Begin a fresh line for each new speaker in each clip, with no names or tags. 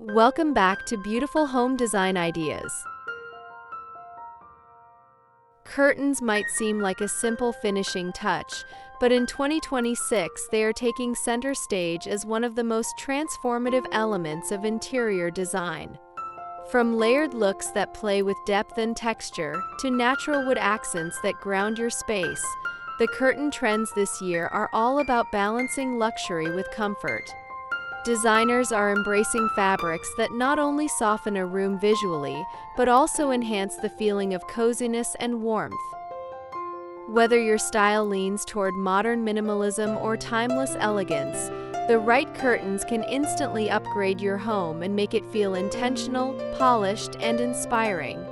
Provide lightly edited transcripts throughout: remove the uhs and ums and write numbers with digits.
Welcome back to Beautiful Home Design Ideas. Curtains might seem like a simple finishing touch, but in 2026 they are taking center stage as one of the most transformative elements of interior design. From layered looks that play with depth and texture to natural wood accents that ground your space, the curtain trends this year are all about balancing luxury with comfort. Designers are embracing fabrics that not only soften a room visually, but also enhance the feeling of coziness and warmth. Whether your style leans toward modern minimalism or timeless elegance, the right curtains can instantly upgrade your home and make it feel intentional, polished, and inspiring.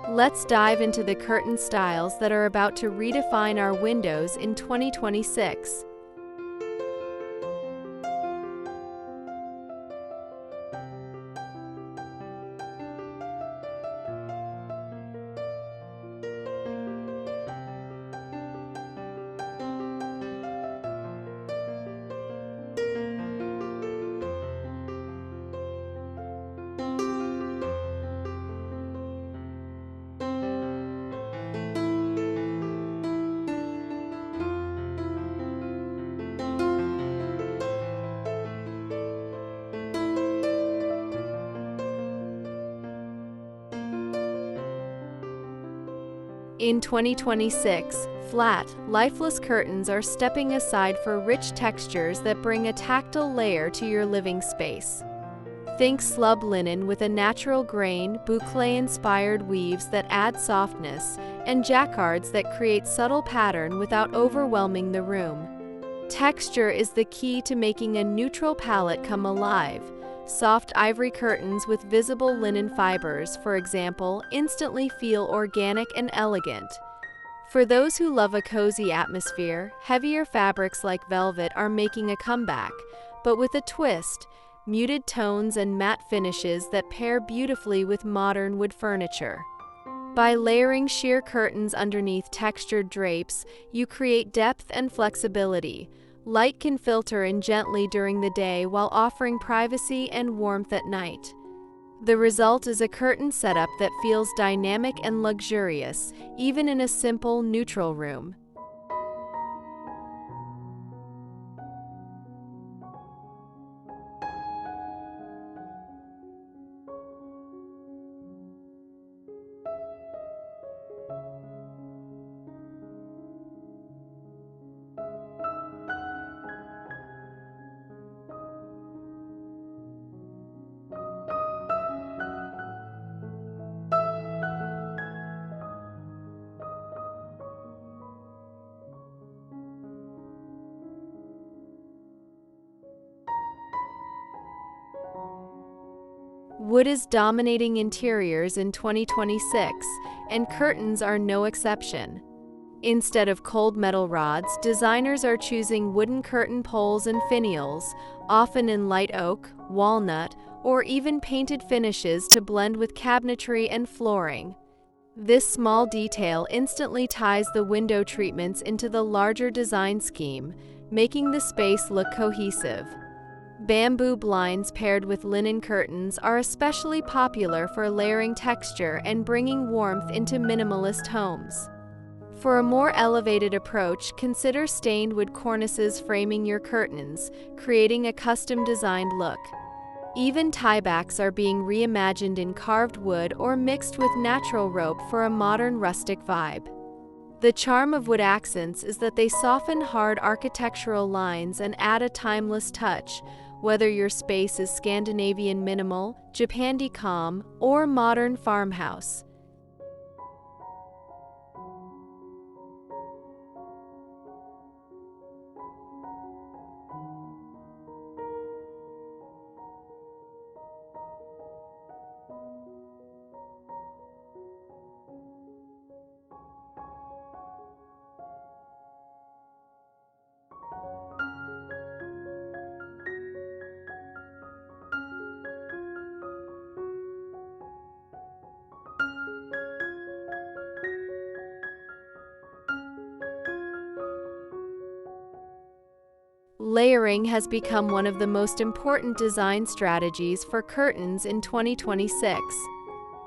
Let's dive into the curtain styles that are about to redefine our windows in 2026. In 2026, flat, lifeless curtains are stepping aside for rich textures that bring a tactile layer to your living space. Think slub linen with a natural grain, bouclé-inspired weaves that add softness, and jacquards that create subtle pattern without overwhelming the room. Texture is the key to making a neutral palette come alive. Soft ivory curtains with visible linen fibers, for example, instantly feel organic and elegant. For those who love a cozy atmosphere, heavier fabrics like velvet are making a comeback, but with a twist, muted tones and matte finishes that pair beautifully with modern wood furniture. By layering sheer curtains underneath textured drapes, you create depth and flexibility. Light can filter in gently during the day while offering privacy and warmth at night. The result is a curtain setup that feels dynamic and luxurious, even in a simple, neutral room. Wood is dominating interiors in 2026, and curtains are no exception. Instead of cold metal rods, designers are choosing wooden curtain poles and finials, often in light oak, walnut, or even painted finishes to blend with cabinetry and flooring. This small detail instantly ties the window treatments into the larger design scheme, making the space look cohesive. Bamboo blinds paired with linen curtains are especially popular for layering texture and bringing warmth into minimalist homes. For a more elevated approach, consider stained wood cornices framing your curtains, creating a custom-designed look. Even tiebacks are being reimagined in carved wood or mixed with natural rope for a modern rustic vibe. The charm of wood accents is that they soften hard architectural lines and add a timeless touch, whether your space is Scandinavian minimal, Japandi calm, or modern farmhouse. Layering has become one of the most important design strategies for curtains in 2026.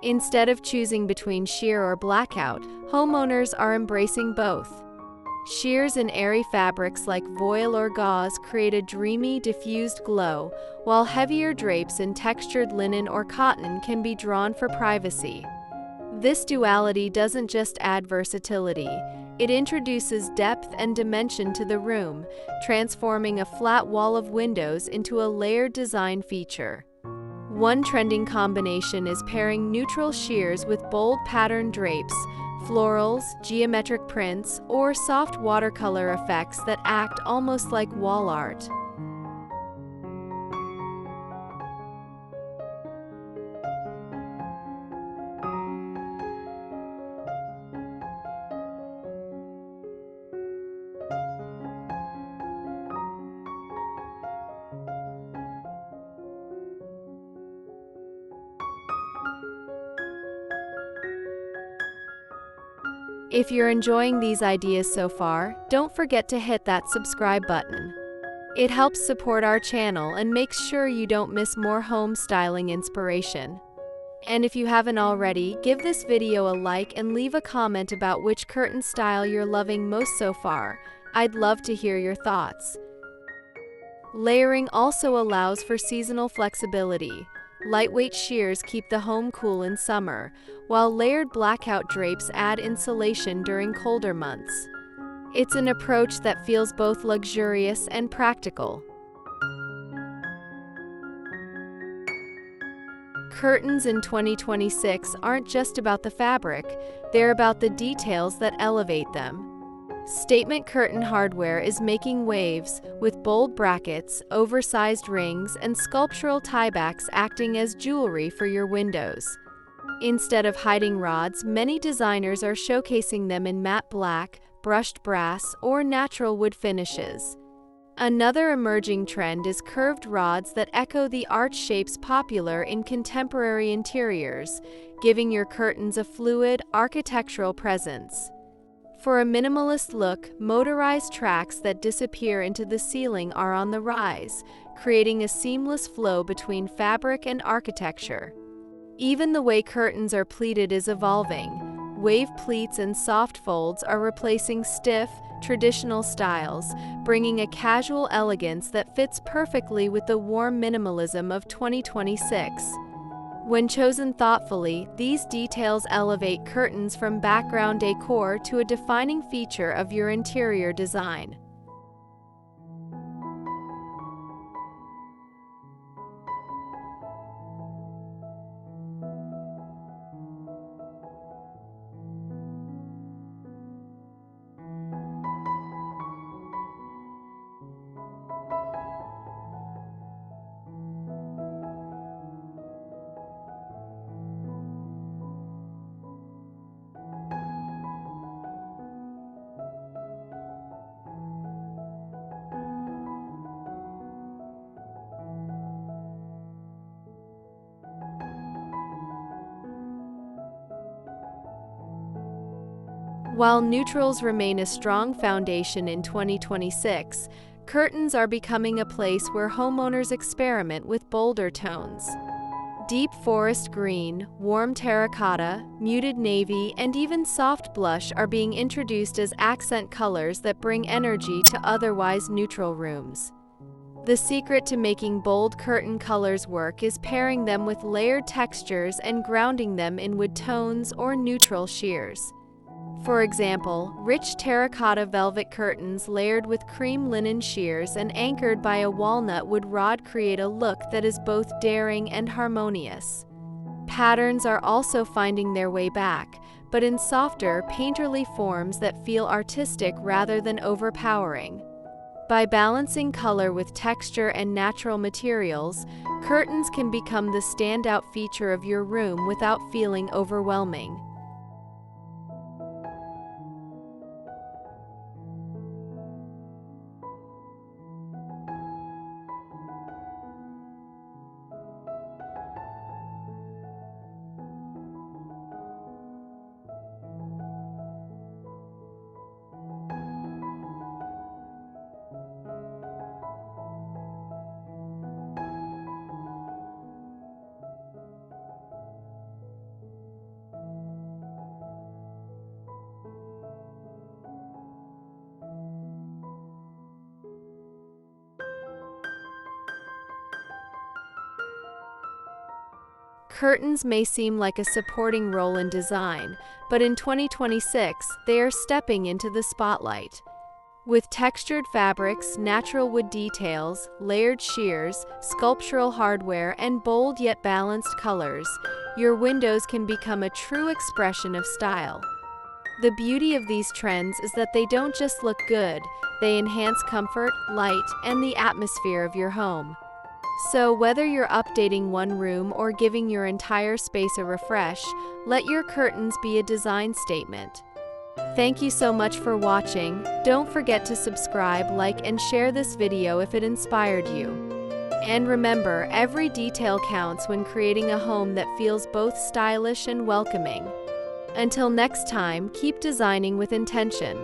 Instead of choosing between sheer or blackout, homeowners are embracing both. Sheers in airy fabrics like voile or gauze create a dreamy, diffused glow, while heavier drapes in textured linen or cotton can be drawn for privacy. This duality doesn't just add versatility, it introduces depth and dimension to the room, transforming a flat wall of windows into a layered design feature. One trending combination is pairing neutral sheers with bold pattern drapes, florals, geometric prints, or soft watercolor effects that act almost like wall art. If you're enjoying these ideas so far, don't forget to hit that subscribe button. It helps support our channel and makes sure you don't miss more home styling inspiration. And if you haven't already, give this video a like and leave a comment about which curtain style you're loving most so far. I'd love to hear your thoughts. Layering also allows for seasonal flexibility. Lightweight sheers keep the home cool in summer, while layered blackout drapes add insulation during colder months. It's an approach that feels both luxurious and practical. Curtains in 2026 aren't just about the fabric, they're about the details that elevate them. Statement curtain hardware is making waves, with bold brackets, oversized rings, and sculptural tiebacks acting as jewelry for your windows. Instead of hiding rods, many designers are showcasing them in matte black, brushed brass, or natural wood finishes. Another emerging trend is curved rods that echo the arch shapes popular in contemporary interiors, giving your curtains a fluid, architectural presence. For a minimalist look, motorized tracks that disappear into the ceiling are on the rise, creating a seamless flow between fabric and architecture. Even the way curtains are pleated is evolving. Wave pleats and soft folds are replacing stiff, traditional styles, bringing a casual elegance that fits perfectly with the warm minimalism of 2026. When chosen thoughtfully, these details elevate curtains from background decor to a defining feature of your interior design. While neutrals remain a strong foundation in 2026, curtains are becoming a place where homeowners experiment with bolder tones. Deep forest green, warm terracotta, muted navy, and even soft blush are being introduced as accent colors that bring energy to otherwise neutral rooms. The secret to making bold curtain colors work is pairing them with layered textures and grounding them in wood tones or neutral sheers. For example, rich terracotta velvet curtains layered with cream linen sheers and anchored by a walnut wood rod create a look that is both daring and harmonious. Patterns are also finding their way back, but in softer, painterly forms that feel artistic rather than overpowering. By balancing color with texture and natural materials, curtains can become the standout feature of your room without feeling overwhelming. Curtains may seem like a supporting role in design, but in 2026, they are stepping into the spotlight. With textured fabrics, natural wood details, layered shears, sculptural hardware, and bold yet balanced colors, your windows can become a true expression of style. The beauty of these trends is that they don't just look good, they enhance comfort, light, and the atmosphere of your home. So whether you're updating one room or giving your entire space a refresh, let your curtains be a design statement. Thank you so much for watching. Don't forget to subscribe, like, and share this video if it inspired you. And remember, every detail counts when creating a home that feels both stylish and welcoming. Until next time, keep designing with intention.